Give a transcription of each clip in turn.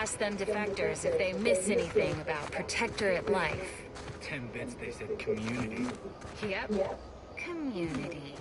trust them defectors if they miss anything about Protectorate life. 10 bits they said community. Yep. Community.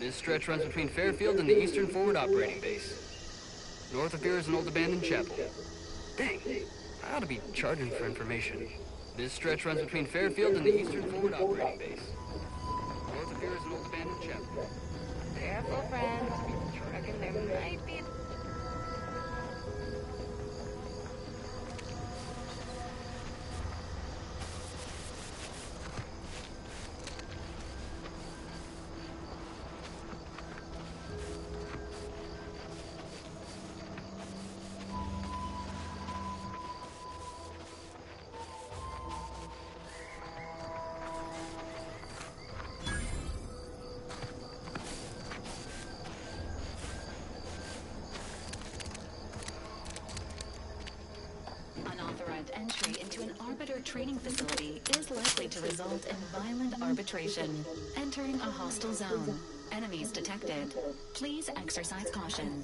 This stretch runs between Fairfield and the Eastern Forward Operating Base. North of here is an old abandoned chapel. Dang, I ought to be charging for information. This stretch runs between Fairfield and the Eastern Forward Operating Base. North of here is an old abandoned chapel. Careful, friend. Reckon there might be... Unauthorized entry into an Arbiter training facility is likely to result in violent arbitration. Entering a hostile zone. Enemies detected. Please exercise caution.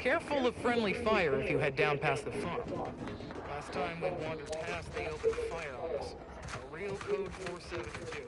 Careful of friendly fire if you head down past the farm. Last time we wandered past, they opened fire on us. A real code 472.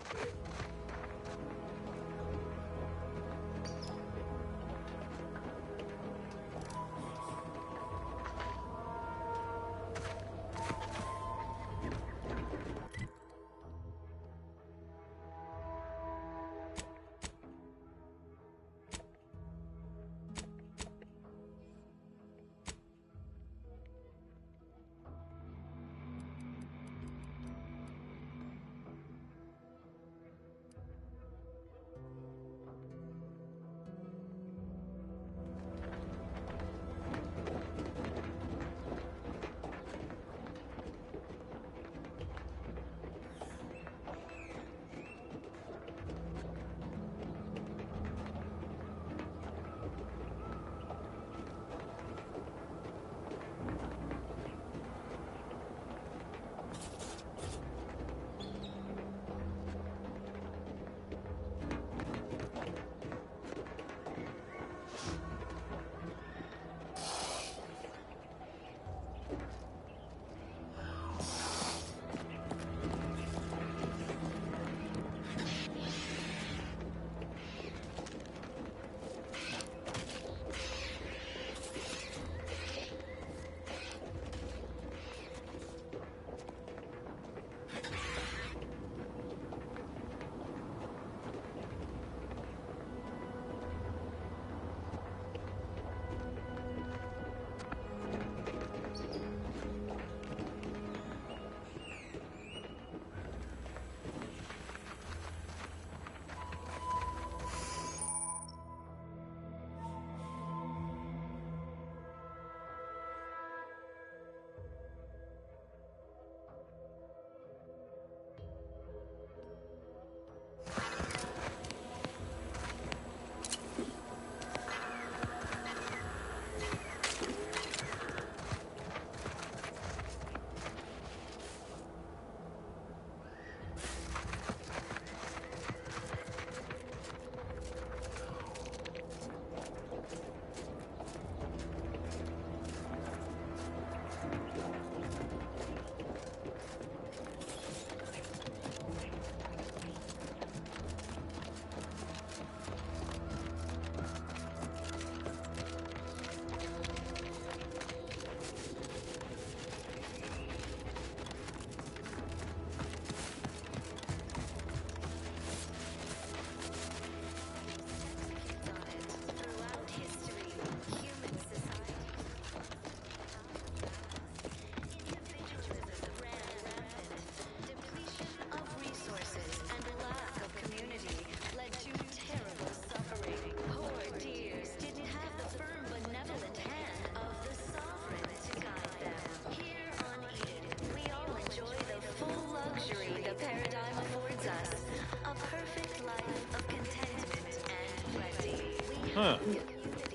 Huh.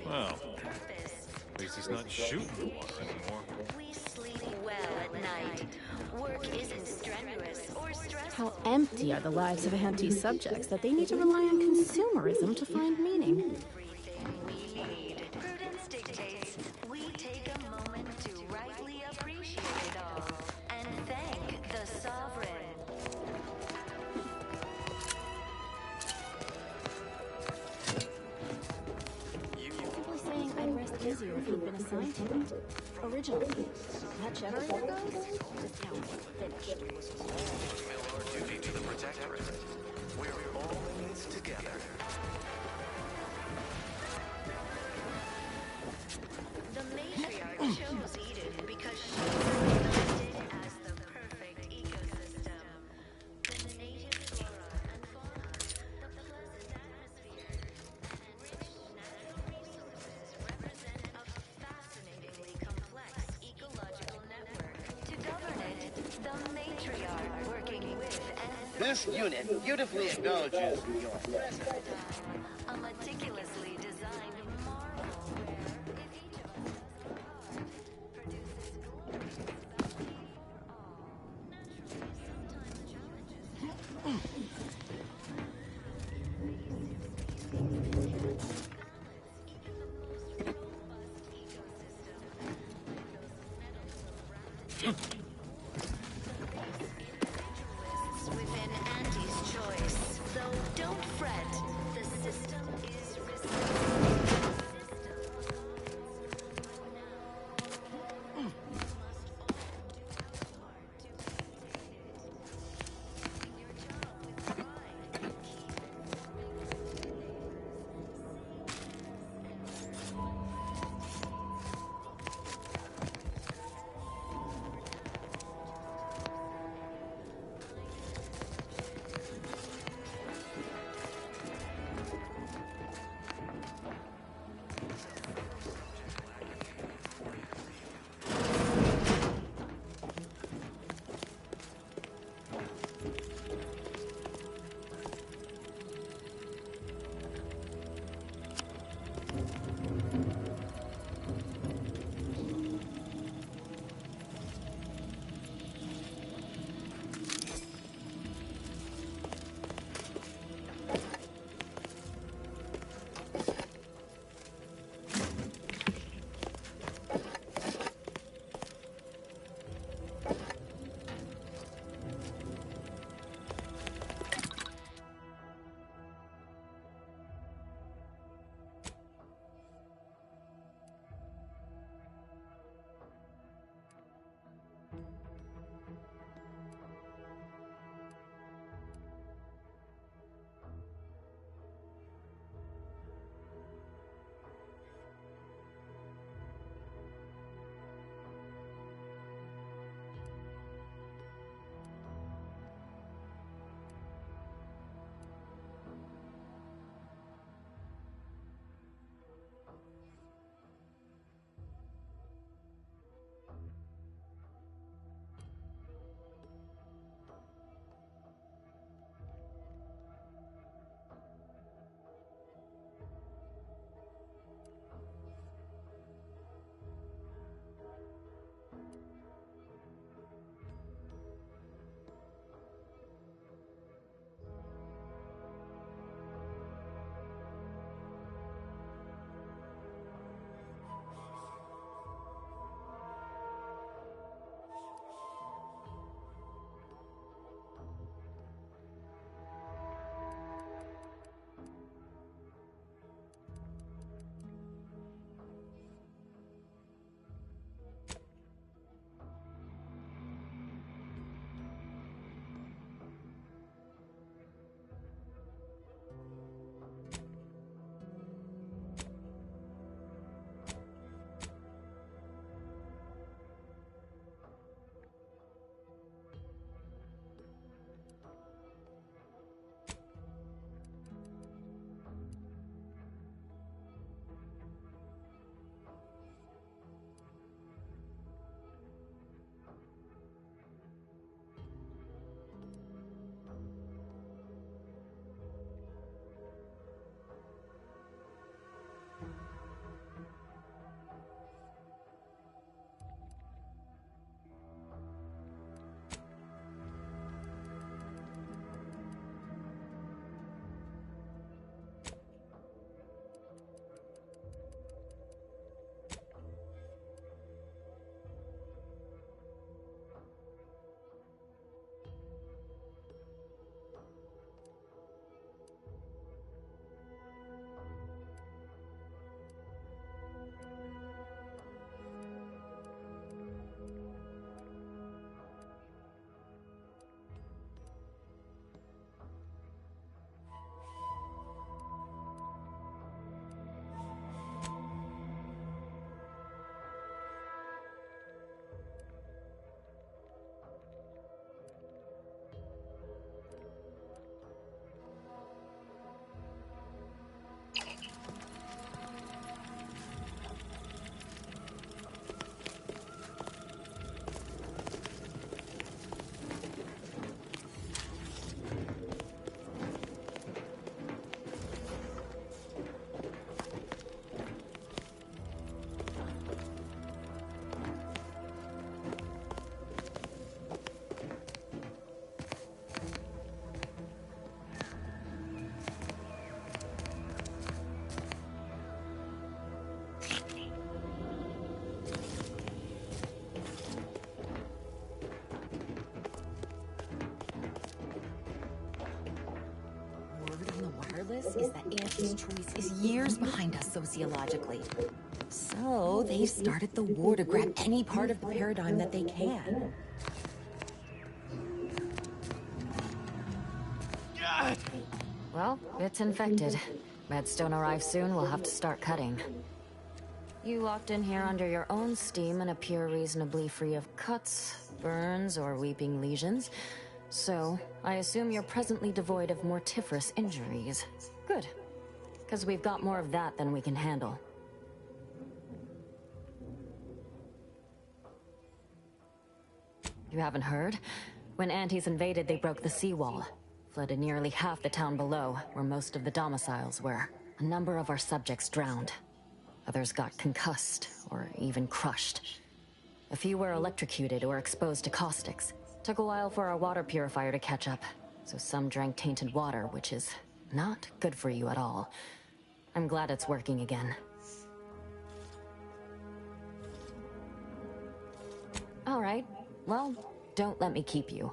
Well, at least he's not shooting the water anymore. We sleep well at night. Work isn't strenuous or stressful. How empty are the lives of anti-subjects that they need to rely on consumerism to find meaning? Everything we need. Prudence dictates we take a moment to rightly appreciate it all and thank the sovereign. People saying I'd rest easier if he'd been assigned to it. Originally. That generator goes? Discount finished. Fulfill our duty to the Protectorate. We're all in this together. The matriarch chose Eden because she recognized it as the perfect ecosystem. The native flora and fauna, the pleasant atmosphere, and rich natural resources represent a fascinatingly complex ecological network. To govern it, the matriarch working with and This unit beautifully acknowledges your presence. a meticulously designed marvel where, if each of us does our part, produces glorious value for all. Naturally, sometimes challenges within Andy's choice. Though don't fret, the system is resilient. is that Auntie's choice is years behind us sociologically. So they've started the war to grab any part of the paradigm that they can. Well, it's infected. Meds don't arrive soon, we'll have to start cutting. You locked in here under your own steam and appear reasonably free of cuts, burns, or weeping lesions. So, I assume you're presently devoid of mortiferous injuries. Good. Because we've got more of that than we can handle. You haven't heard? When Antes invaded, they broke the seawall. Flooded nearly half the town below, where most of the domiciles were. A number of our subjects drowned. Others got concussed, or even crushed. A few were electrocuted or exposed to caustics. Took a while for our water purifier to catch up, so some drank tainted water, which is not good for you at all. I'm glad it's working again. All right, well, don't let me keep you.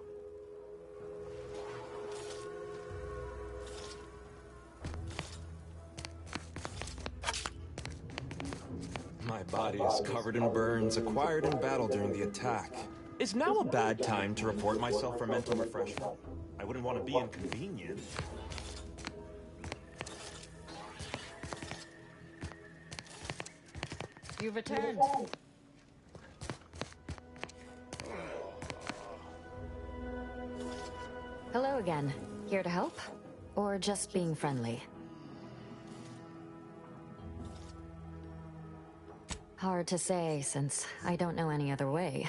My body is covered in burns acquired in battle during the attack. Is now a bad time to report myself for mental refreshment? I wouldn't want to be inconvenient. You returned. Hello again. Here to help? Or just being friendly? Hard to say, since I don't know any other way.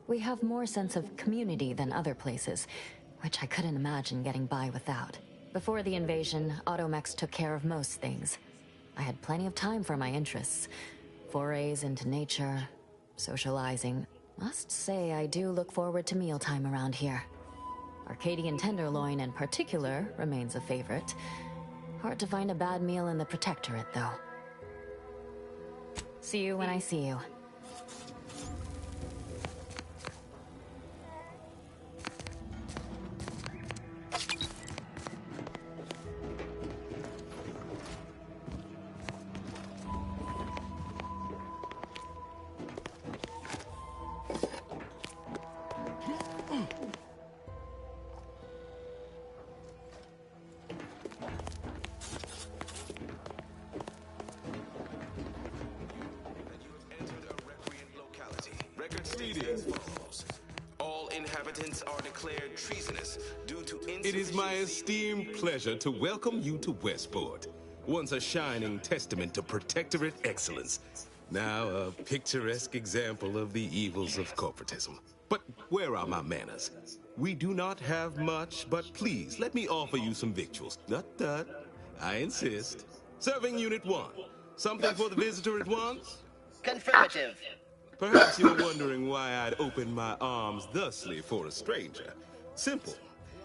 We have more sense of community than other places, which I couldn't imagine getting by without. Before the invasion, Automex took care of most things. I had plenty of time for my interests. Forays into nature, socializing. Must say I do look forward to mealtime around here. Arcadian tenderloin in particular remains a favorite. Hard to find a bad meal in the Protectorate, though. See you when I see you. All inhabitants are declared treasonous due to It is my esteemed pleasure to welcome you to Westport, once a shining testament to Protectorate excellence. Now a picturesque example of the evils of corporatism. But where are my manners? We do not have much, but please let me offer you some victuals. Tut. I insist. Serving Unit 1. Something for the visitor at once? Confirmative. Perhaps you're wondering why I'd open my arms thusly for a stranger. Simple.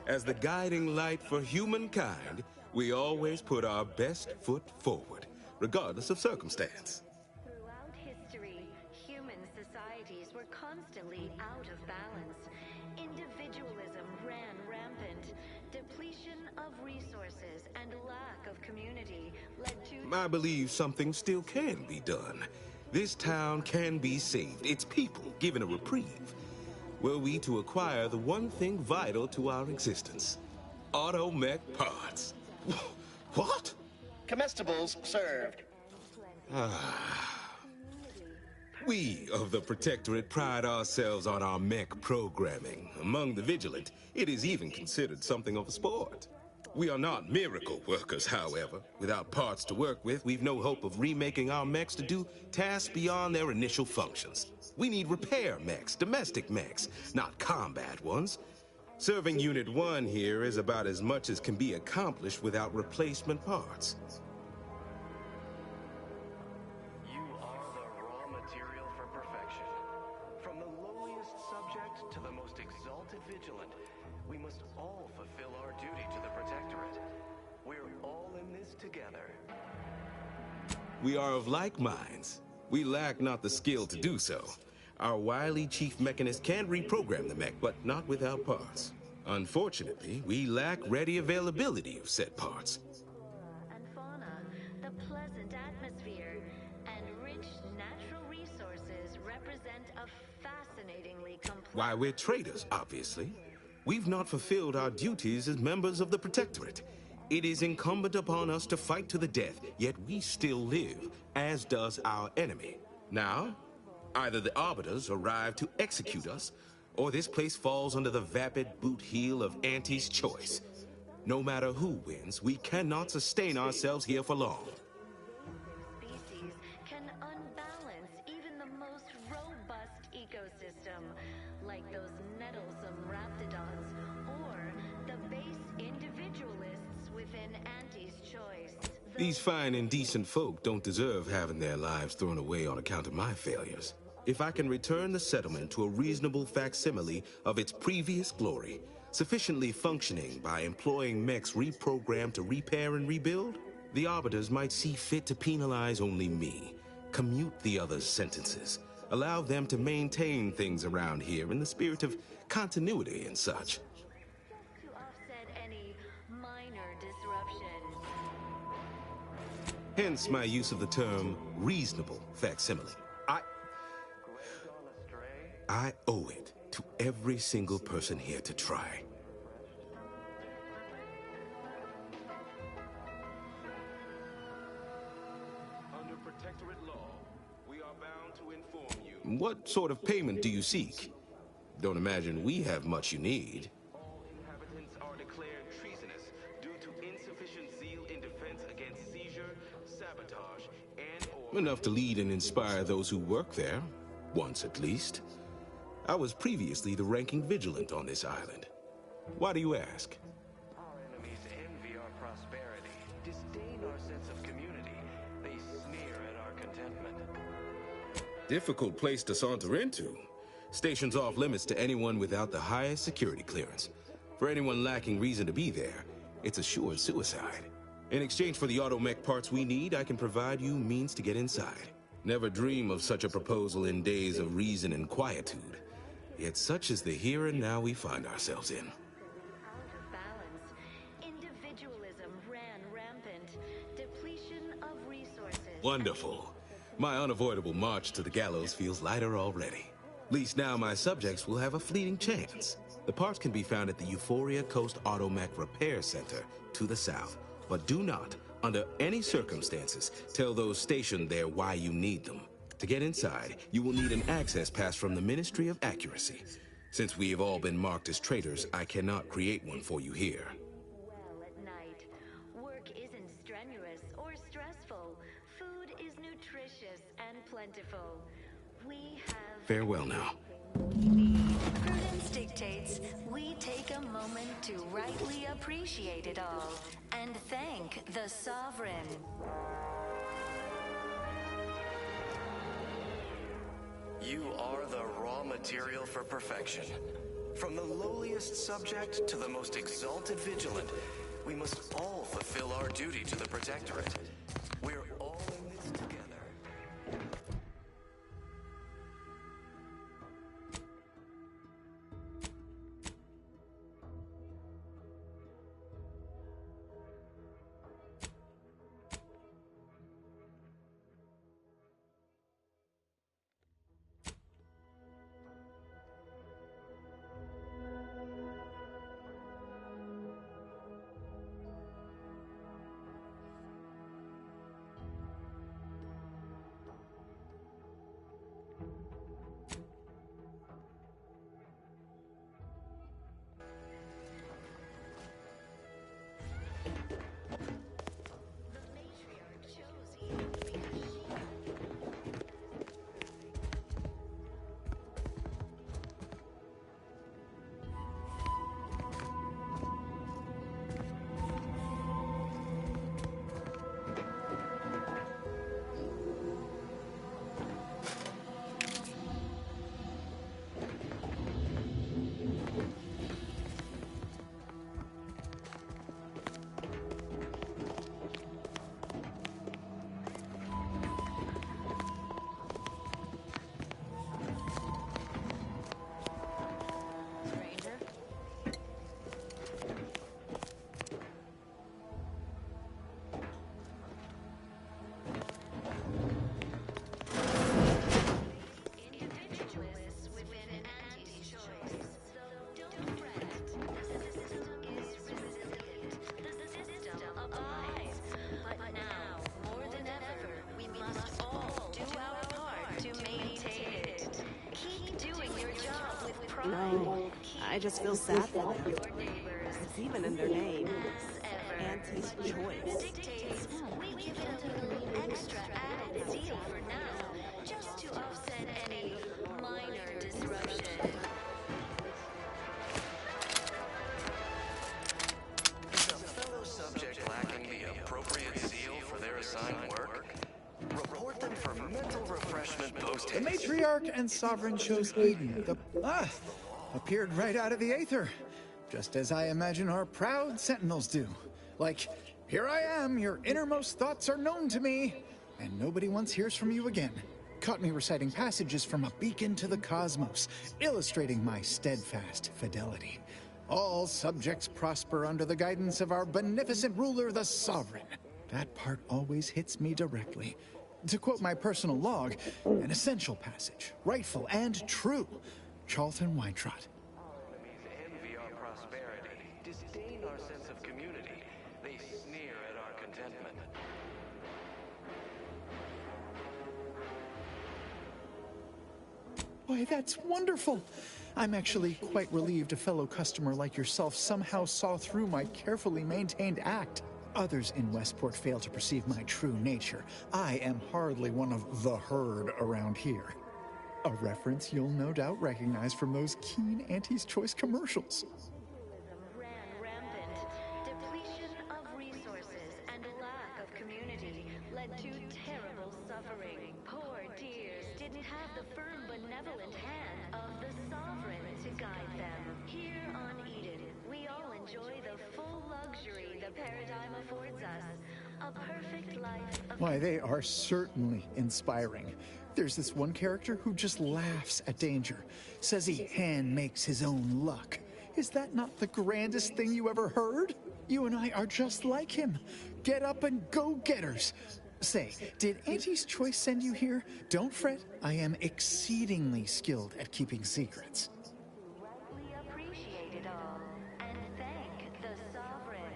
As the guiding light for humankind, we always put our best foot forward, regardless of circumstance. Throughout history, human societies were constantly out of balance. Individualism ran rampant. Depletion of resources and lack of community led to... I believe something still can be done. This town can be saved, its people given a reprieve. Were we to acquire the one thing vital to our existence, Automech parts. What? Comestibles served. We of the Protectorate pride ourselves on our mech programming. Among the vigilant, it is even considered something of a sport. We are not miracle workers, however. Without parts to work with, we've no hope of remaking our mechs to do tasks beyond their initial functions. We need repair mechs, domestic mechs, not combat ones. Serving Unit 1 here is about as much as can be accomplished without replacement parts. You are the raw material for perfection. From the lowliest subject to the most exalted vigilant, we must all fulfill our duty to the Protectorate. We're all in this together. We are of like minds. We lack not the skill to do so. Our wily chief mechanist can reprogram the mech, but not without parts. Unfortunately, we lack ready availability of said parts. Why, we're traitors, obviously. We've not fulfilled our duties as members of the Protectorate. It is incumbent upon us to fight to the death, yet we still live, as does our enemy. Now, either the Arbiters arrive to execute us, or this place falls under the vapid boot heel of Auntie's choice. No matter who wins, we cannot sustain ourselves here for long. Species can unbalance even the most robust ecosystem, like those nettlesome raptidons or the base individualists within Auntie's choice. These fine and decent folk don't deserve having their lives thrown away on account of my failures. If I can return the settlement to a reasonable facsimile of its previous glory, sufficiently functioning by employing mechs reprogrammed to repair and rebuild, the Arbiters might see fit to penalize only me, commute the others' sentences, allow them to maintain things around here in the spirit of continuity and such. To offset any minor disruption. Hence my use of the term reasonable facsimile. I owe it to every single person here to try. Under Protectorate law, we are bound to inform you. What sort of payment do you seek? Don't imagine we have much you need. All inhabitants are declared treasonous due to insufficient zeal in defense against seizure, sabotage, and/or... Enough to lead and inspire those who work there, once at least. I was previously the ranking vigilant on this island. Why do you ask? Our enemies envy our prosperity, disdain our sense of community. They sneer at our contentment. Difficult place to saunter into. Station's off limits to anyone without the highest security clearance. For anyone lacking reason to be there, it's assured suicide. In exchange for the automech parts we need, I can provide you means to get inside. Never dream of such a proposal in days of reason and quietude. Yet such is the here and now we find ourselves in. Out of balance. Individualism ran rampant. Depletion of resources. Wonderful. My unavoidable march to the gallows feels lighter already. At least now my subjects will have a fleeting chance. The parts can be found at the Euphoria Coast Automech Repair Center to the south. But do not, under any circumstances, tell those stationed there why you need them. To get inside, you will need an access pass from the Ministry of Accuracy. Since we have all been marked as traitors, I cannot create one for you here. Well at night. Work isn't strenuous or stressful. Food is nutritious and plentiful. We have... Farewell now. Prudence dictates we take a moment to rightly appreciate it all and thank the Sovereign. You are the raw material for perfection. From the lowliest subject to the most exalted vigilant, we must all fulfill our duty to the Protectorate. We're all in this together. No, I just feel sad for them. It's even in their name. Auntie's Choice. Dictates we give it a little extra added zeal for now, just to offset any minor disruption. Is a fellow subject lacking the appropriate zeal for their assigned work? Report them for mental refreshment post The Matriarch and Sovereign chose Eden. Appeared right out of the aether. Just as I imagine our proud sentinels do. Like, here I am, your innermost thoughts are known to me, and nobody once hears from you again. Caught me reciting passages from a beacon to the cosmos, illustrating my steadfast fidelity. All subjects prosper under the guidance of our beneficent ruler, the Sovereign. That part always hits me directly. To quote my personal log, an essential passage, rightful and true. Charlton Weintrott. envy our prosperity, disdain our sense of community. They sneer at our contentment. Why, that's wonderful. I'm actually quite relieved a fellow customer like yourself somehow saw through my carefully maintained act. Others in Westport fail to perceive my true nature. I am hardly one of the herd around here. A reference you'll no doubt recognize from those keen Auntie's Choice commercials. Ran rampant. Depletion of resources and lack of community led to terrible suffering. Poor dears didn't have the firm, benevolent hand of the Sovereign to guide them. Here on Eden, we all enjoy the full luxury the paradigm affords us. A perfect life of... Why, they are certainly inspiring. There's this one character who just laughs at danger, says he hand makes his own luck. Is that not the grandest thing you ever heard? You and I are just like him. Get up and go-getters. Say, did Auntie's Choice send you here? Don't fret, I am exceedingly skilled at keeping secrets. We appreciate it all and thank the Sovereign.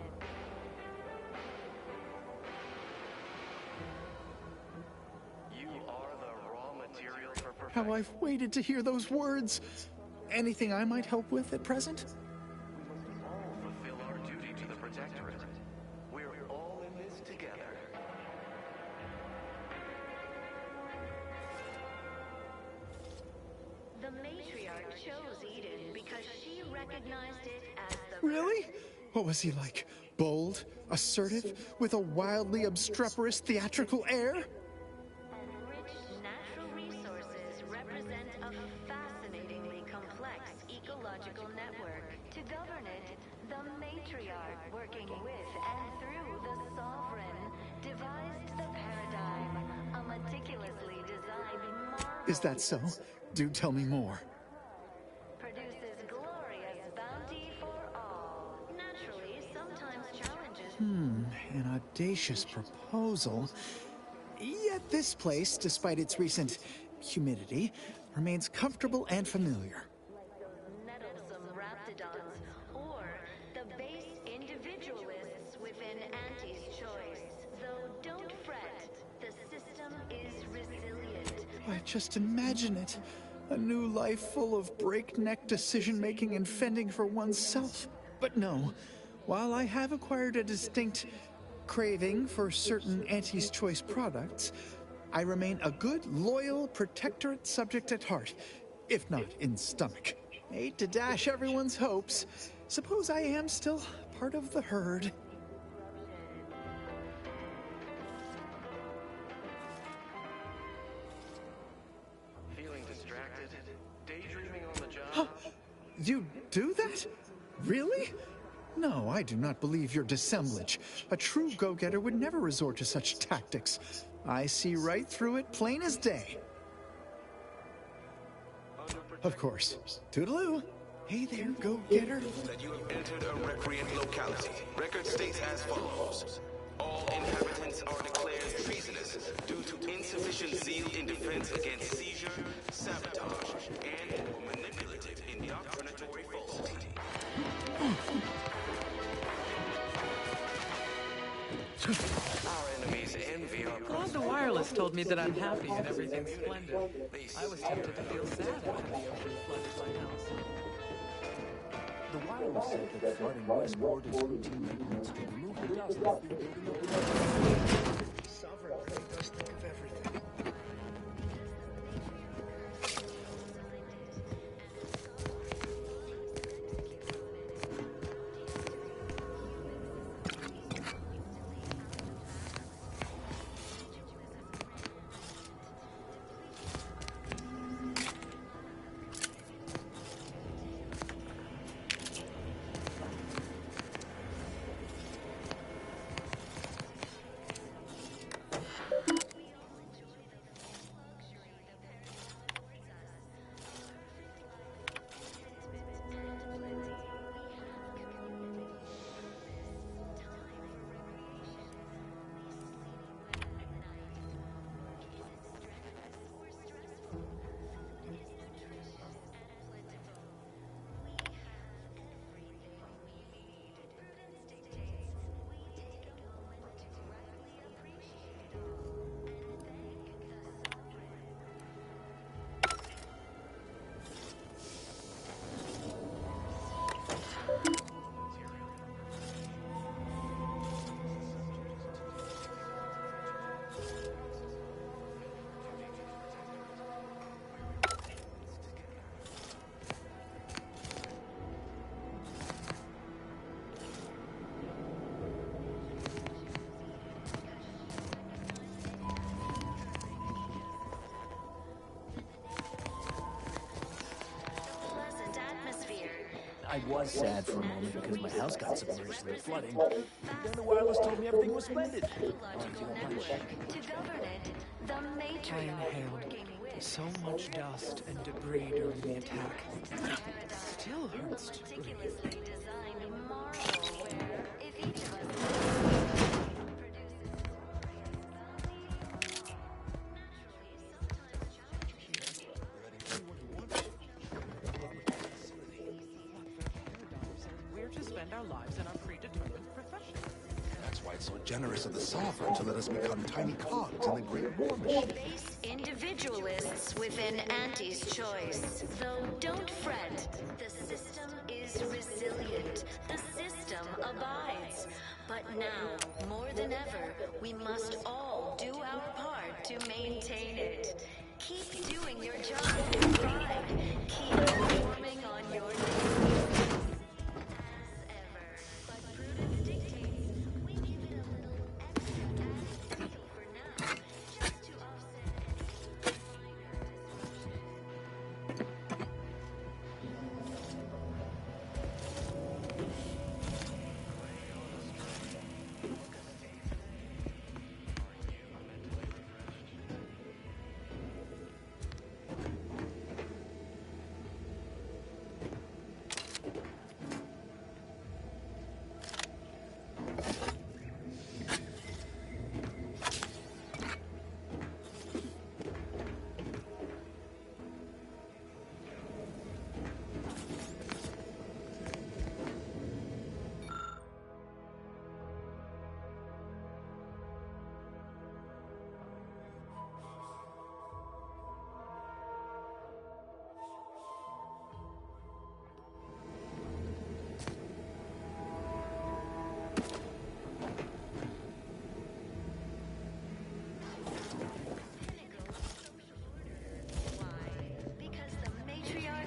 You are the raw material for perfection. How I've waited to hear those words. Anything I might help with at present? We must all fulfill our duty to the Protectorate. We're all in this together. The matriarch chose Eden because she recognized it as the... Really? What was he like? Bold? Assertive? With a wildly obstreperous theatrical air? Rich natural resources represent a fascinatingly complex ecological network. To govern it, the matriarch, working with and through the Sovereign, devised the paradigm, a meticulously designed marvel. Is that so? Do tell me more. Produces glorious bounty for all. Naturally, sometimes challenges... An audacious proposal. Yet this place, despite its recent humidity, remains comfortable and familiar. like those nettlesome raptidons, or the base individualists within Auntie's Choice. Though don't fret, the system is resilient. Why, just imagine it. A new life full of breakneck decision-making and fending for oneself. But no, while I have acquired a distinct craving for certain Auntie's Choice products, I remain a good, loyal Protectorate subject at heart, if not in stomach. Hate to dash everyone's hopes. Suppose I am still part of the herd. Feeling distracted? Daydreaming on the job? Huh? You do that? Really? No, I do not believe your dissemblage. A true go-getter would never resort to such tactics. I see right through it, plain as day. Of course. Toodaloo. Hey there, go-getter. That you have entered a recreant locality. Record states as follows. All inhabitants are declared treasonous due to insufficient zeal in defense against seizure, sabotage, and manipulative indoctrinatory falsity. Our enemies envy our Claude the Wireless told me that I'm happy and everything's splendid. I was tempted to feel sad after the ocean flooded my house. was said that flooding westport is routine maintenance to remove the dust that's been building up. Sovereign really does think of everything. I was sad for a moment because my house got submerged in the flooding. Then the wireless told me everything was splendid. I inhaled so much dust and debris during the attack. Still hurts to breathe. We're to spend our lives in our predetermined profession. That's why it's so generous of the Sovereign to let us become tiny cogs in the great war machine. Base individualists within Auntie's choice. Though don't fret, the system is resilient. The system abides. But now, more than ever, we must all do our part to maintain it. Keep doing your job with pride. Keep performing on your duties.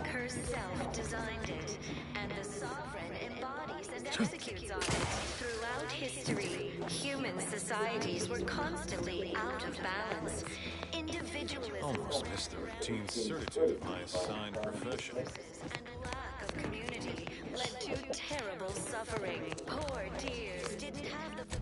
Herself designed it, and the Sovereign embodies and executes on it. Throughout history, human societies were constantly out of balance. Individualism Almost missed the routine certitude of my assigned profession. and a lack of community led to terrible suffering. Poor dears didn't have the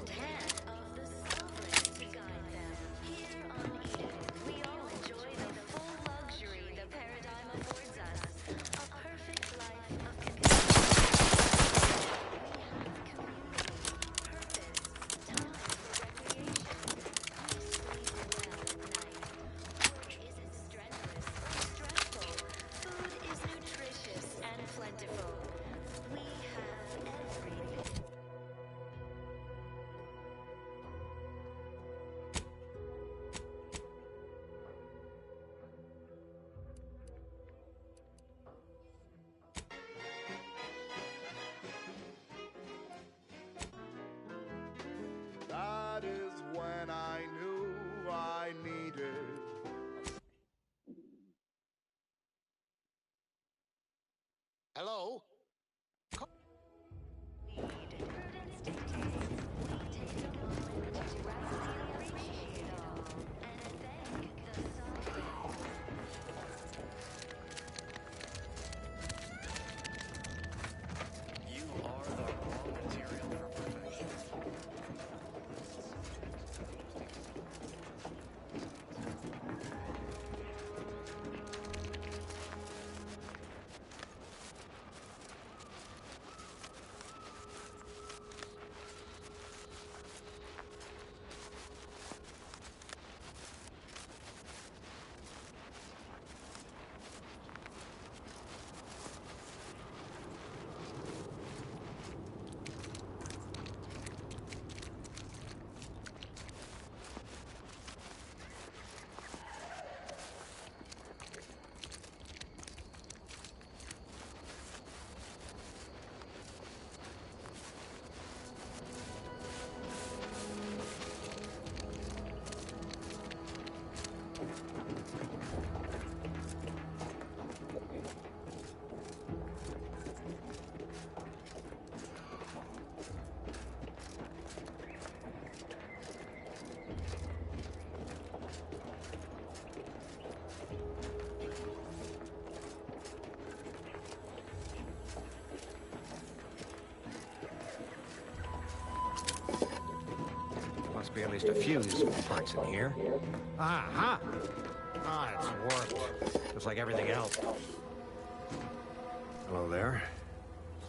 and hand of the Sovereign to guide them. Here on Eden, we all enjoy the full luxury the paradigm affords us. A perfect life of convenience. We have community, purpose, time for recreation. We sleep well at night. Work isn't strenuous or stressful. Food is nutritious and plentiful. We have everything. That is when I knew I needed. Hello? Prudence dictates we take a moment to rightly appreciate it all and thank the Sovereign. You are the raw material for perfection. Must be at least a few useful parts in here. Aha! Ah, it's warped. Just like everything else. Hello there.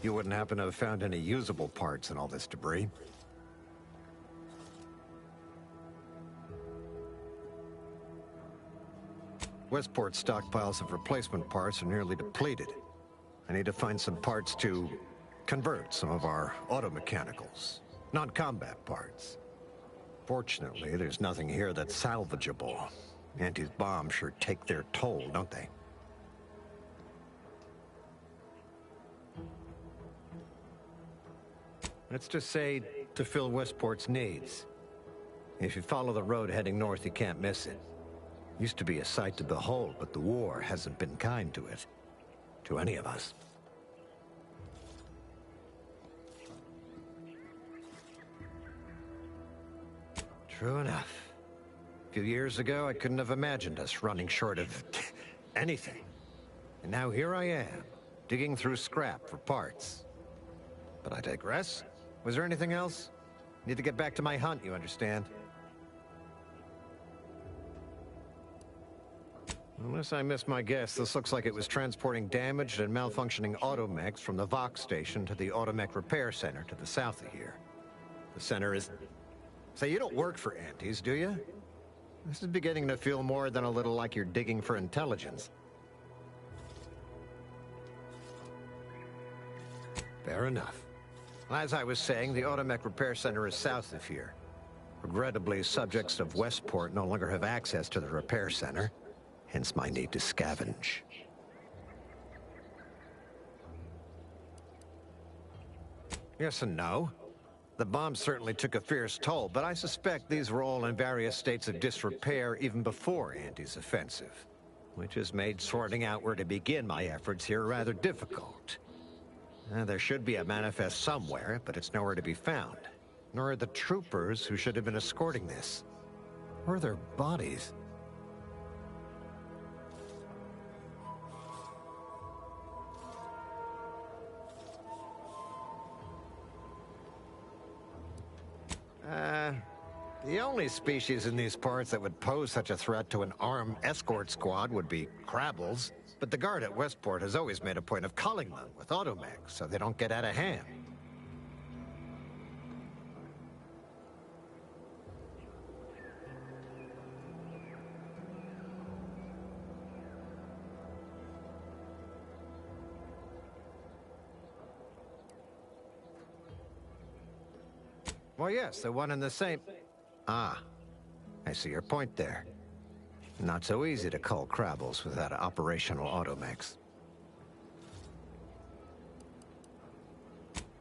You wouldn't happen to have found any usable parts in all this debris? Westport's stockpiles of replacement parts are nearly depleted. I need to find some parts to convert some of our automechanicals, non-combat parts. Fortunately, there's nothing here that's salvageable. Auntie's bombs sure take their toll, don't they? Let's just say to fill Westport's needs. If you follow the road heading north, you can't miss it. Used to be a sight to behold, but the war hasn't been kind to it. To any of us. True enough. A few years ago, I couldn't have imagined us running short of anything. And now here I am, digging through scrap for parts. But I digress. Was there anything else? Need to get back to my hunt, you understand? Unless I missed my guess, this looks like it was transporting damaged and malfunctioning automechs from the Vox station to the Automech Repair Center to the south of here. The center is... Say, you don't work for Auntie's, do you? This is beginning to feel more than a little like you're digging for intelligence. Fair enough. As I was saying, the Automech Repair Center is south of here. Regrettably, subjects of Westport no longer have access to the repair center, hence my need to scavenge. Yes and no. The bombs certainly took a fierce toll, but I suspect these were all in various states of disrepair even before Auntie's offensive, which has made sorting out where to begin my efforts here rather difficult. There should be a manifest somewhere, but it's nowhere to be found. Nor are the troopers who should have been escorting this. Or their bodies. The only species in these parts that would pose such a threat to an armed escort squad would be crabbles. But the guard at Westport has always made a point of culling them with automechs so they don't get out of hand. Well, yes, the one in the same... Ah, I see your point there. Not so easy to cull crabbles without operational automechs.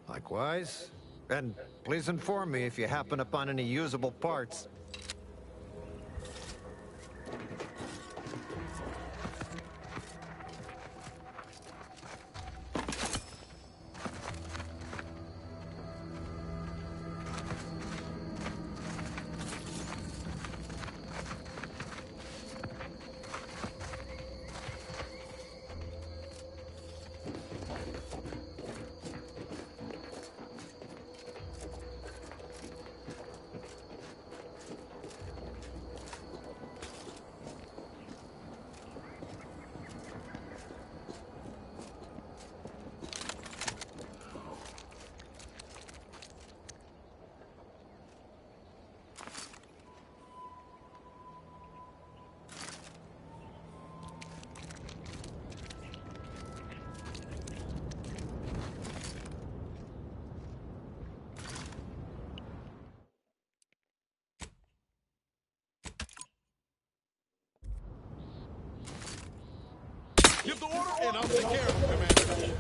Likewise. And please inform me if you happen upon any usable parts. Give the order, and I'll take care of it, Commander.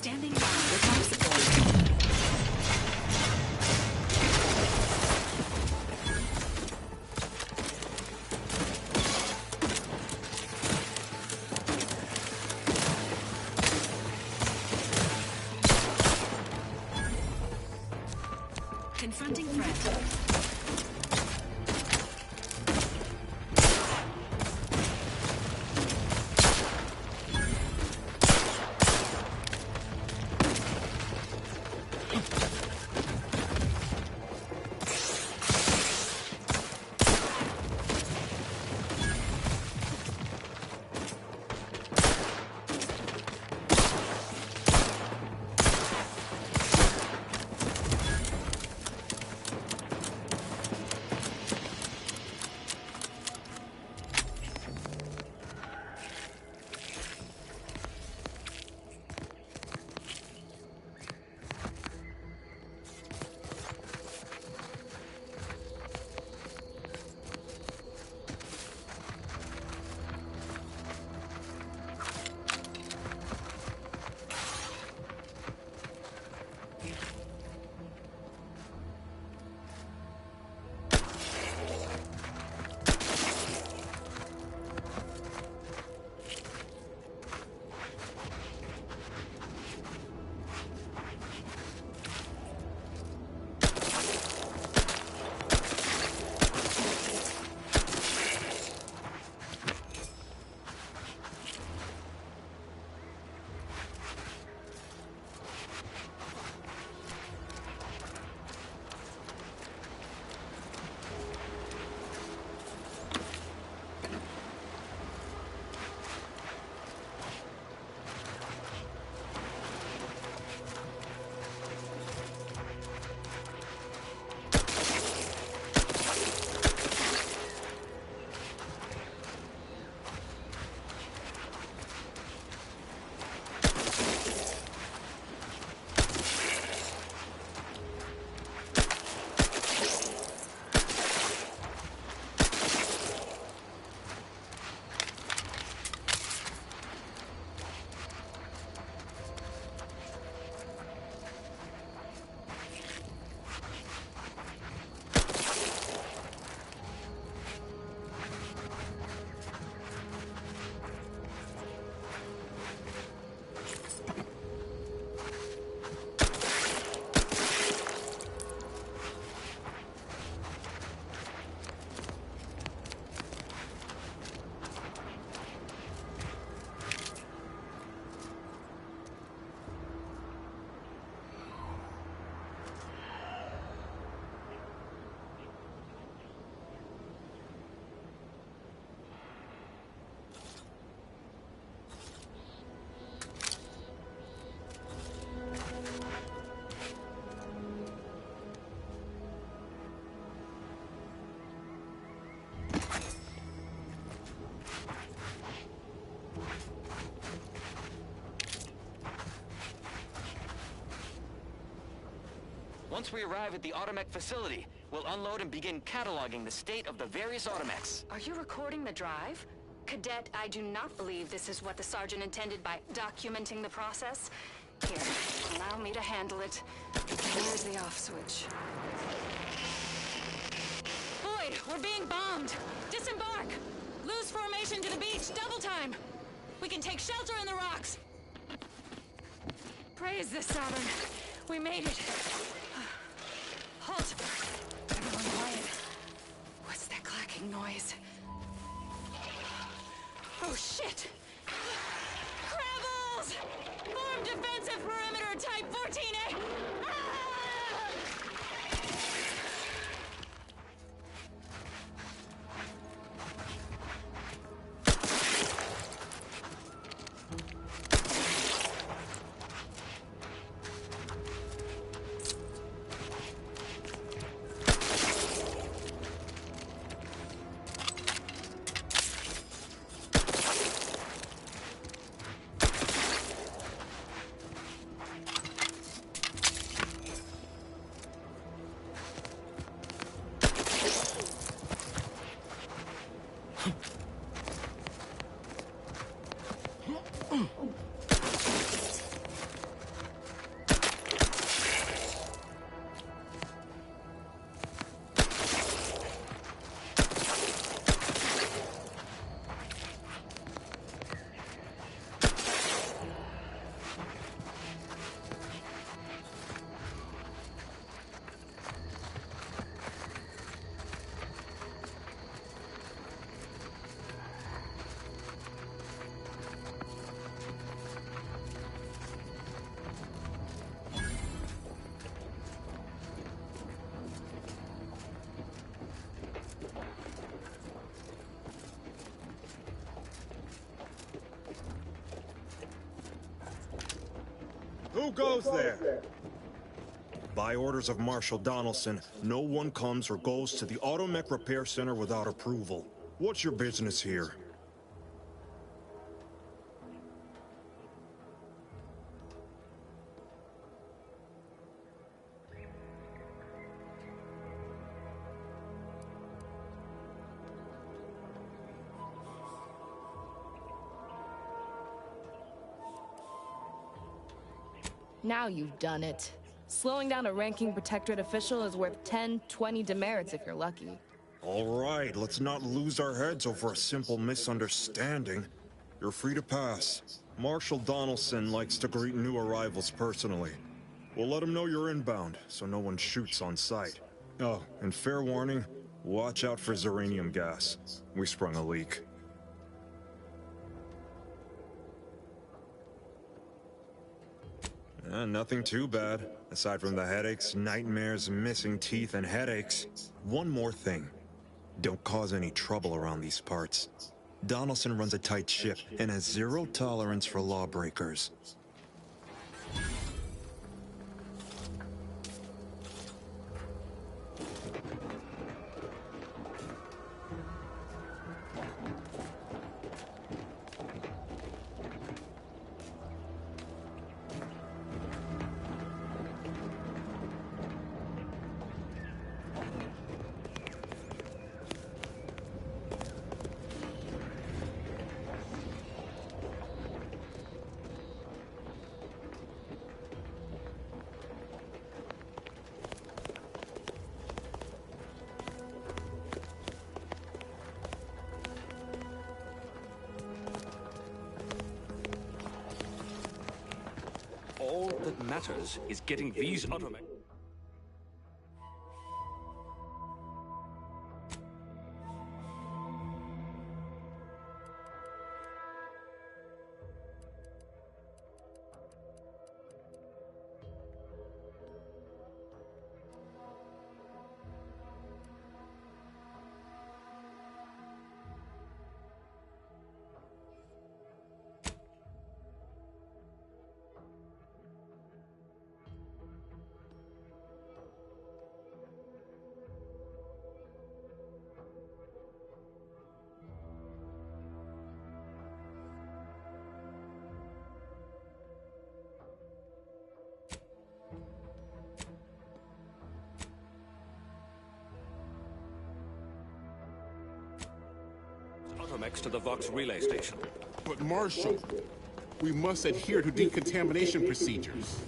Standing by with life support. Confronting threat. Once we arrive at the Automech facility, we'll unload and begin cataloging the state of the various Automechs. Are you recording the drive? Cadet, I do not believe this is what the Sergeant intended by documenting the process. Here, allow me to handle it. Where's the off switch? Boyd, we're being bombed! Disembark! Lose formation to the beach, double time! We can take shelter in the rocks! Praise the Sovereign. We made it. Halt! Everyone quiet. What's that clacking noise? Oh, shit! Crabbles! Form defensive perimeter type 14A! Ah! Who goes there? By orders of Marshal Donaldson, no one comes or goes to the Automech Repair Center without approval. What's your business here? Now you've done it. Slowing down a ranking Protectorate official is worth 10, 20 demerits if you're lucky. All right, let's not lose our heads over a simple misunderstanding. You're free to pass. Marshal Donaldson likes to greet new arrivals personally. We'll let him know you're inbound, so no one shoots on sight. Oh, and fair warning, watch out for xeranium gas. We sprung a leak. Nothing too bad, aside from the headaches, nightmares, missing teeth, and headaches. One more thing. Don't cause any trouble around these parts. Donaldson runs a tight ship and has zero tolerance for lawbreakers. All that matters is getting these Automech. Automex to the Vox relay station. But Marshal, we must adhere to decontamination procedures.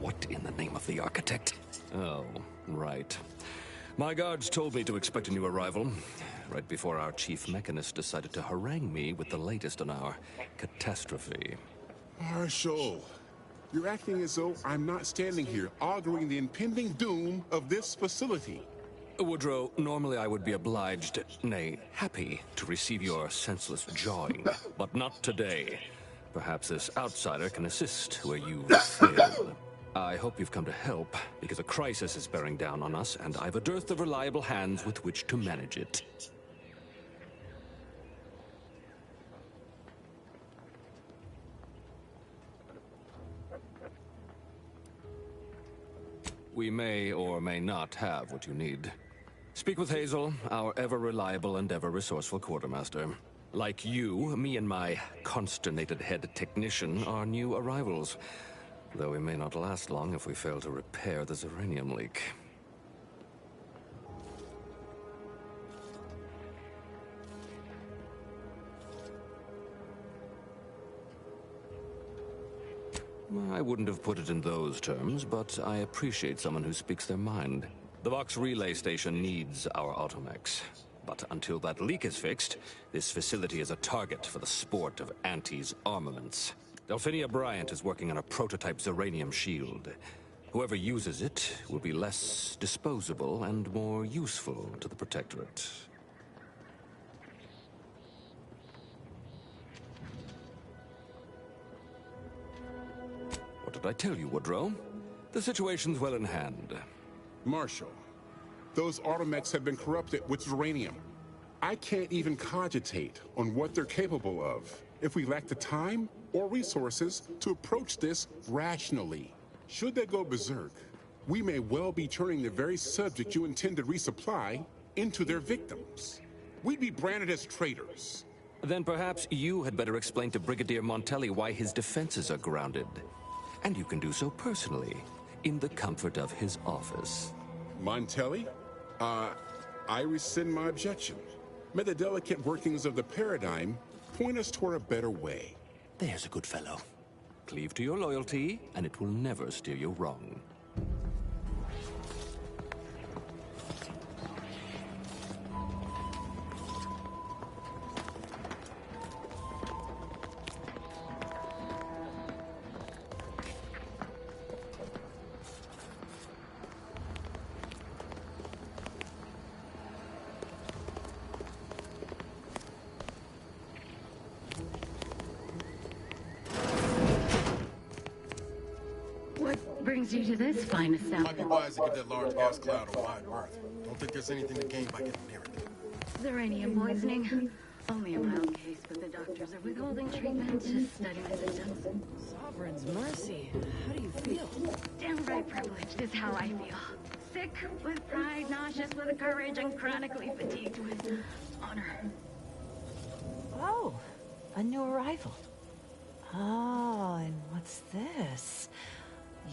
What in the name of the architect? Oh, right. My guards told me to expect a new arrival, right before our chief mechanist decided to harangue me with the latest on our catastrophe. Marshal, you're acting as though I'm not standing here auguring the impending doom of this facility. Woodrow, normally I would be obliged, nay, happy, to receive your senseless jawing, but not today. Perhaps this outsider can assist where you failed. I hope you've come to help, because a crisis is bearing down on us, and I've a dearth of reliable hands with which to manage it. We may or may not have what you need. Speak with Hazel, our ever-reliable and ever-resourceful quartermaster. Like you, me and my consternated head technician are new arrivals. Though we may not last long if we fail to repair the Zeranium leak. I wouldn't have put it in those terms, but I appreciate someone who speaks their mind. The Vox relay station needs our Automex. But until that leak is fixed, this facility is a target for the sport of Anti's armaments. Delphinia Bryant is working on a prototype Zeranium shield. Whoever uses it will be less disposable and more useful to the Protectorate. What did I tell you, Woodrow? The situation's well in hand. Marshal, those Automex have been corrupted with Zeranium. I can't even cogitate on what they're capable of if we lack the time or resources to approach this rationally. Should they go berserk, we may well be turning the very subject you intend to resupply into their victims. We'd be branded as traitors. Then perhaps you had better explain to Brigadier Montelli why his defenses are grounded. And you can do so personally, in the comfort of his office. Montelli? I rescind my objection. May the delicate workings of the paradigm point us toward a better way. There's a good fellow. Cleave to your loyalty, and it will never steer you wrong. Brings you to this fine establishment. Might be wise to give that large gas cloud a wide berth. Don't think there's anything to gain by getting near it. Zeranium poisoning. Only a mild case, but the doctors are withholding treatment to study the symptoms. Sovereign's mercy. How do you feel? Downright privileged is how I feel. Sick with pride, nauseous with courage, and chronically fatigued with honor. Oh, a new arrival. Oh, and what's this?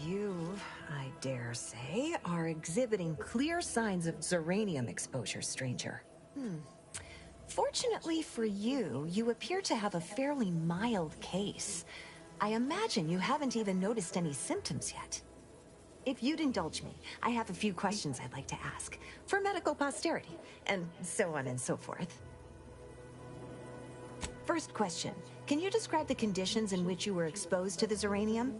You, I dare say, are exhibiting clear signs of Zeranium exposure, stranger. Fortunately for you, you appear to have a fairly mild case. I imagine you haven't even noticed any symptoms yet. If you'd indulge me, I have a few questions I'd like to ask, for medical posterity, and so on and so forth. First question, can you describe the conditions in which you were exposed to the Zeranium?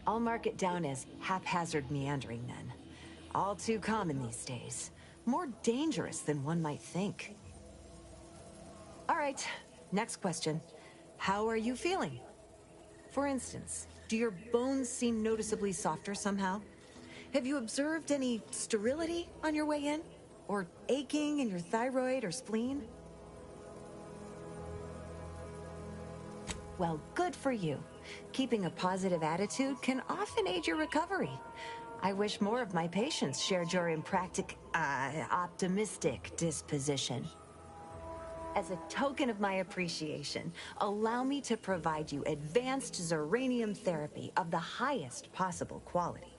I'll mark it down as haphazard meandering then. All too common these days. More dangerous than one might think. All right, next question. How are you feeling? For instance, do your bones seem noticeably softer somehow? Have you observed any sterility on your way in? Or aching in your thyroid or spleen? Well, good for you. Keeping a positive attitude can often aid your recovery. I wish more of my patients shared your optimistic disposition. As a token of my appreciation, allow me to provide you advanced Zeranium therapy of the highest possible quality.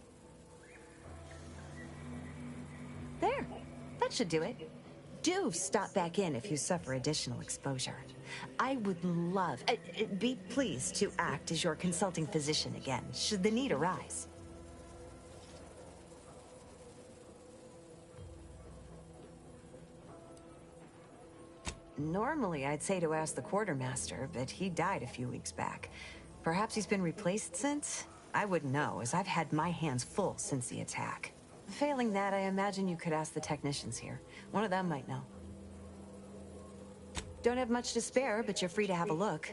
There. That should do it. Do stop back in if you suffer additional exposure. I would love... be pleased to act as your consulting physician again, should the need arise. Normally, I'd say to ask the quartermaster, but he died a few weeks back. Perhaps he's been replaced since? I wouldn't know, as I've had my hands full since the attack. Failing that, I imagine you could ask the technicians here. One of them might know. Don't have much to spare, but you're free to have a look.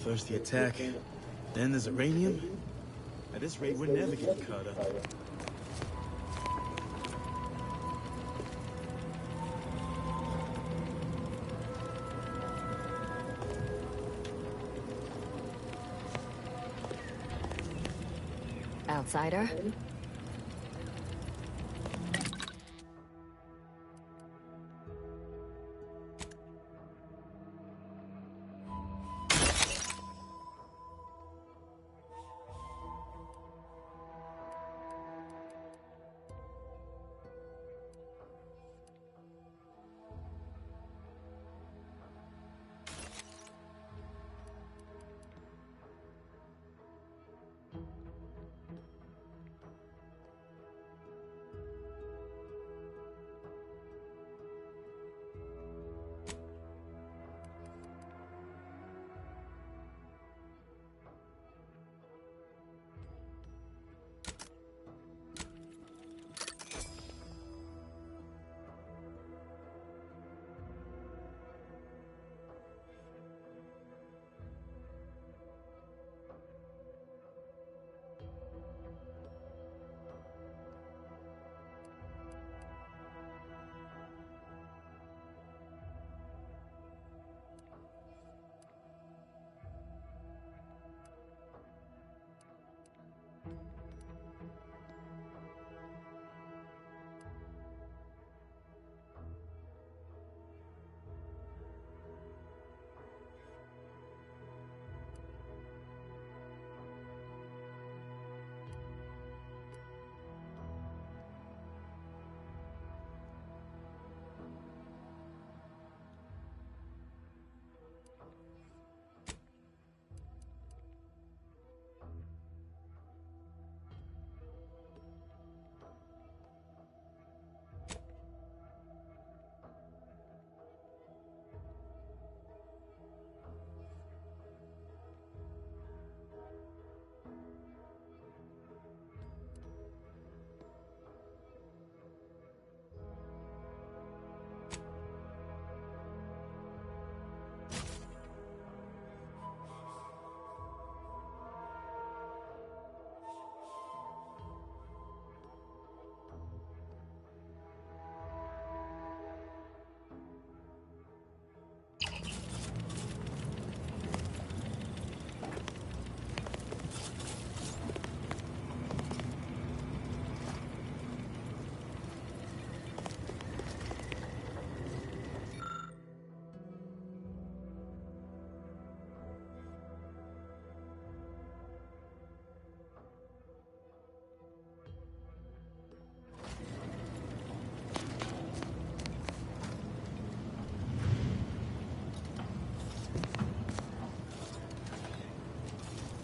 First the attack, then there's uranium. At this rate, we're never getting caught up. Outsider?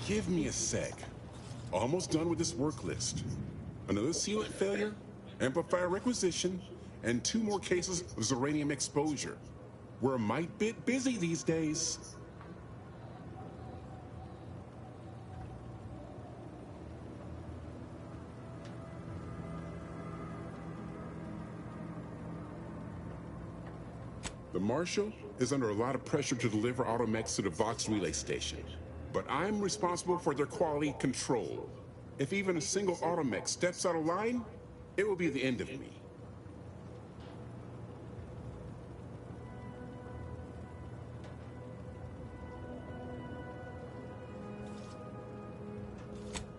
Give me a sec. Almost done with this work list. Another sealant failure, amplifier requisition, and 2 more cases of Zeranium exposure. We're a mite bit busy these days. The Marshal is under a lot of pressure to deliver automechs to the Vox relay station, but I'm responsible for their quality control. If even a single automech steps out of line, it will be the end of me.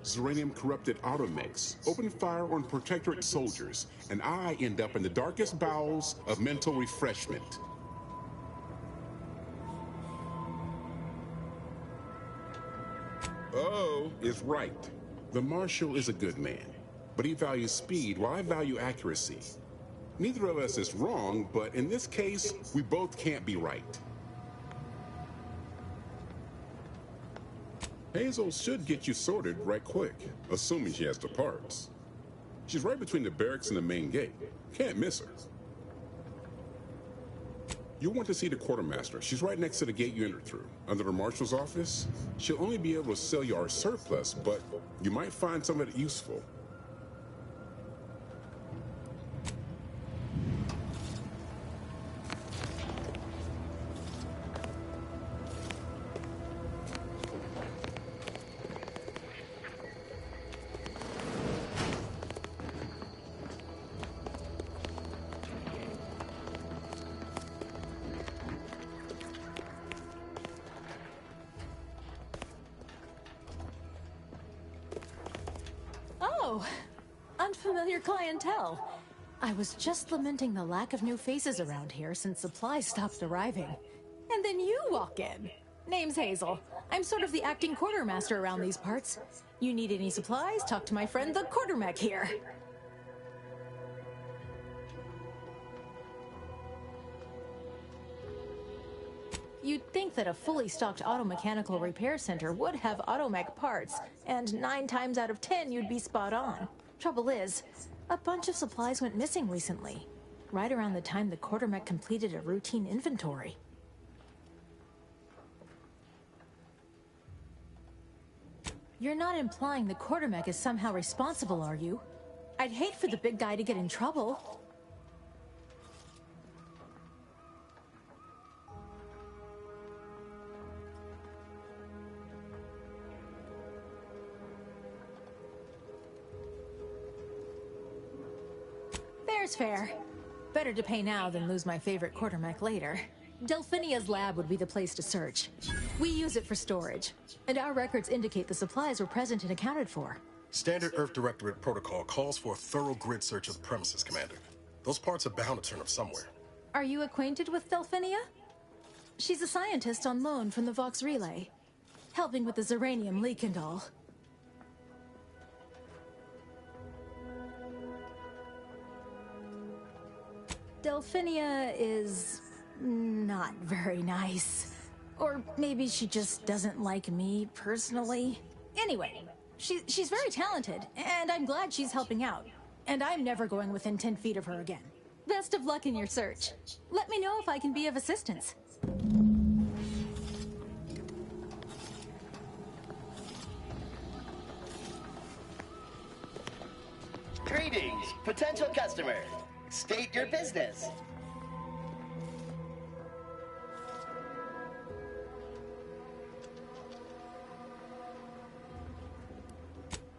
Zeranium corrupted automechs open fire on Protectorate soldiers, and I end up in the darkest bowels of mental refreshment. Oh is right. The Marshal is a good man, but he values speed while I value accuracy. Neither of us is wrong, but in this case, we both can't be right. Hazel should get you sorted right quick, assuming she has the parts. She's right between the barracks and the main gate. Can't miss her. You'll want to see the quartermaster. She's right next to the gate you entered through. Under the marshal's office, she'll only be able to sell you our surplus, but you might find some of it useful. Oh, unfamiliar clientele. I was just lamenting the lack of new faces around here since supplies stopped arriving. And then you walk in. Name's Hazel. I'm sort of the acting quartermaster around these parts. You need any supplies, talk to my friend the quartermech here. You'd think that a fully stocked auto-mechanical repair center would have automech parts, and 9 times out of 10 you'd be spot on. Trouble is, a bunch of supplies went missing recently, right around the time the quartermech completed a routine inventory. You're not implying the quartermech is somehow responsible, are you? I'd hate for the big guy to get in trouble. Fair's fair. Better to pay now than lose my favorite quartermech later. Delphinia's lab would be the place to search. We use it for storage, and our records indicate the supplies were present and accounted for. Standard Earth Directorate protocol calls for a thorough grid search of the premises, Commander. Those parts are bound to turn up somewhere. Are you acquainted with Delphinia? She's a scientist on loan from the Vox Relay, helping with the Zeranium leak and all. Delphinia is not very nice. Or maybe she just doesn't like me personally. Anyway, she's very talented, and I'm glad she's helping out. And I'm never going within 10 feet of her again. Best of luck in your search. Let me know if I can be of assistance. Greetings, potential customer. State your business.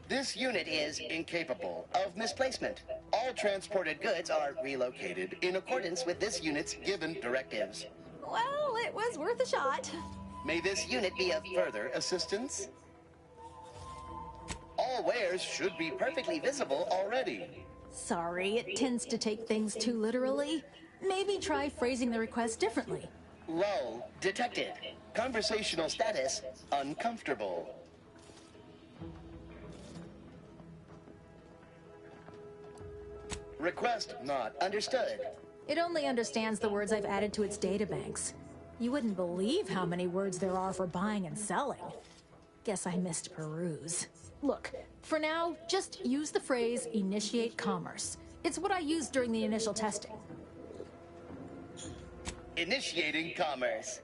This unit is incapable of misplacement. All transported goods are relocated in accordance with this unit's given directives. Well, it was worth a shot. May this unit be of further assistance? All wares should be perfectly visible already. Sorry, it tends to take things too literally. Maybe try phrasing the request differently. Lull detected. Conversational status uncomfortable. Request not understood. It only understands the words I've added to its databanks. You wouldn't believe how many words there are for buying and selling. Guess I missed peruse. Look, for now, just use the phrase initiate commerce. It's what I used during the initial testing. Initiating commerce.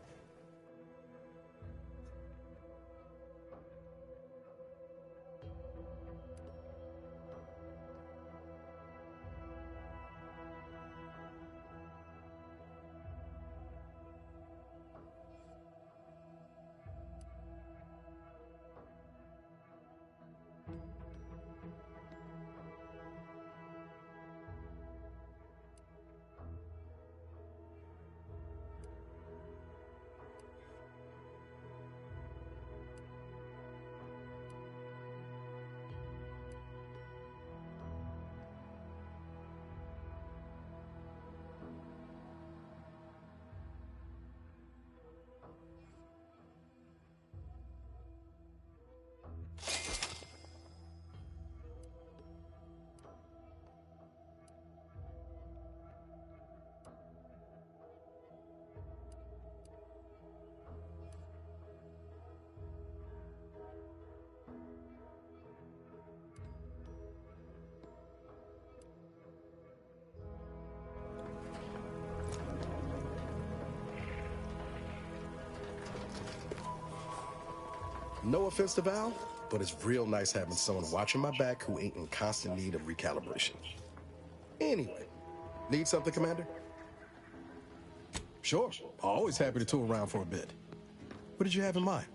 No offense to Val, but it's real nice having someone watching my back who ain't in constant need of recalibration. Anyway, need something, Commander? Sure, always happy to tour around for a bit. What did you have in mind?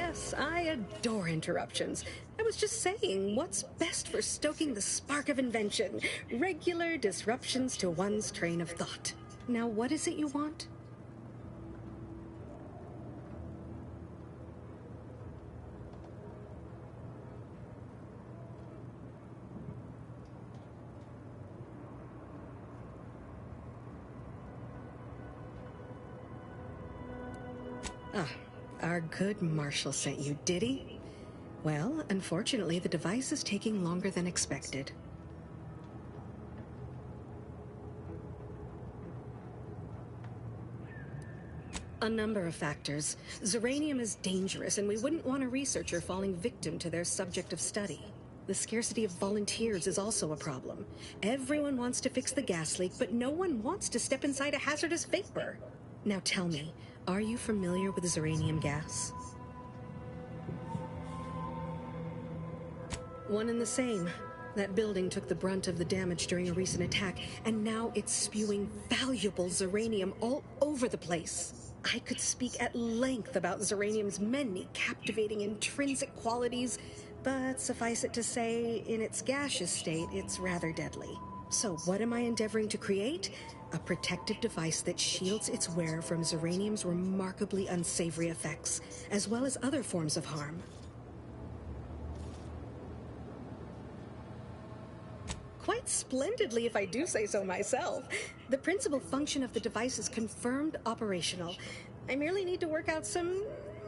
yes, I adore interruptions. I was just saying, what's best for stoking the spark of invention? Regular disruptions to one's train of thought. Now, what is it you want? Ah, our good Marshall sent you, did he? Well, unfortunately, the device is taking longer than expected. A number of factors. Zeranium is dangerous, and we wouldn't want a researcher falling victim to their subject of study. The scarcity of volunteers is also a problem. Everyone wants to fix the gas leak, but no one wants to step inside a hazardous vapor. Now tell me, are you familiar with Zeranium gas? One and the same. That building took the brunt of the damage during a recent attack, and now it's spewing valuable Zeranium all over the place. I could speak at length about Zeranium's many captivating intrinsic qualities, but suffice it to say, in its gaseous state, it's rather deadly. So what am I endeavoring to create? A protective device that shields its wearer from Zeranium's remarkably unsavory effects, as well as other forms of harm. Quite splendidly, if I do say so myself. The principal function of the device is confirmed operational. I merely need to work out some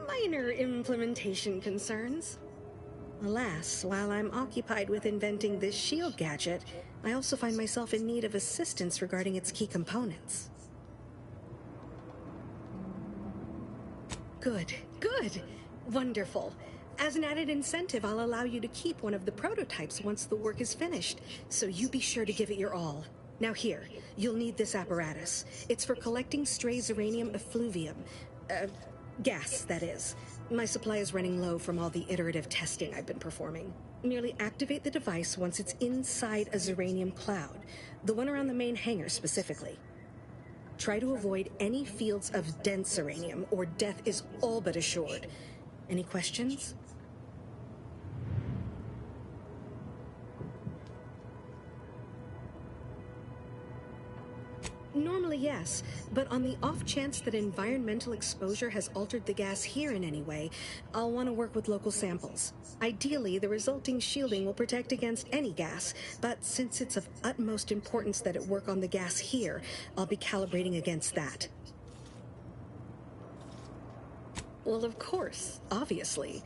minor implementation concerns. Alas, while I'm occupied with inventing this shield gadget, I also find myself in need of assistance regarding its key components. Good, good, wonderful. As an added incentive, I'll allow you to keep one of the prototypes once the work is finished, so you be sure to give it your all. Now here, you'll need this apparatus. It's for collecting stray Zeranium effluvium. Gas, that is. My supply is running low from all the iterative testing I've been performing. Merely activate the device once it's inside a Zeranium cloud, the one around the main hangar specifically. Try to avoid any fields of dense Zeranium, or death is all but assured. Any questions? Normally, yes, but on the off chance that environmental exposure has altered the gas here in any way, I'll want to work with local samples. Ideally, the resulting shielding will protect against any gas, but since it's of utmost importance that it work on the gas here, I'll be calibrating against that. Well, of course, obviously.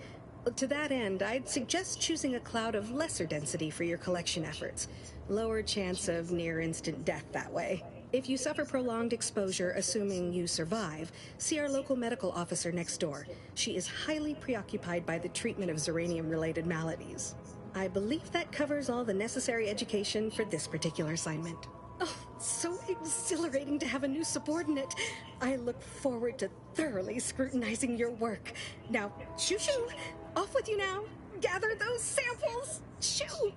To that end, I'd suggest choosing a cloud of lesser density for your collection efforts. Lower chance of near-instant death that way. If you suffer prolonged exposure, assuming you survive, see our local medical officer next door. She is highly preoccupied by the treatment of Zeranium-related maladies. I believe that covers all the necessary education for this particular assignment. Oh, so exhilarating to have a new subordinate. I look forward to thoroughly scrutinizing your work. Now, shoo-shoo! Off with you now! Gather those samples! Shoo!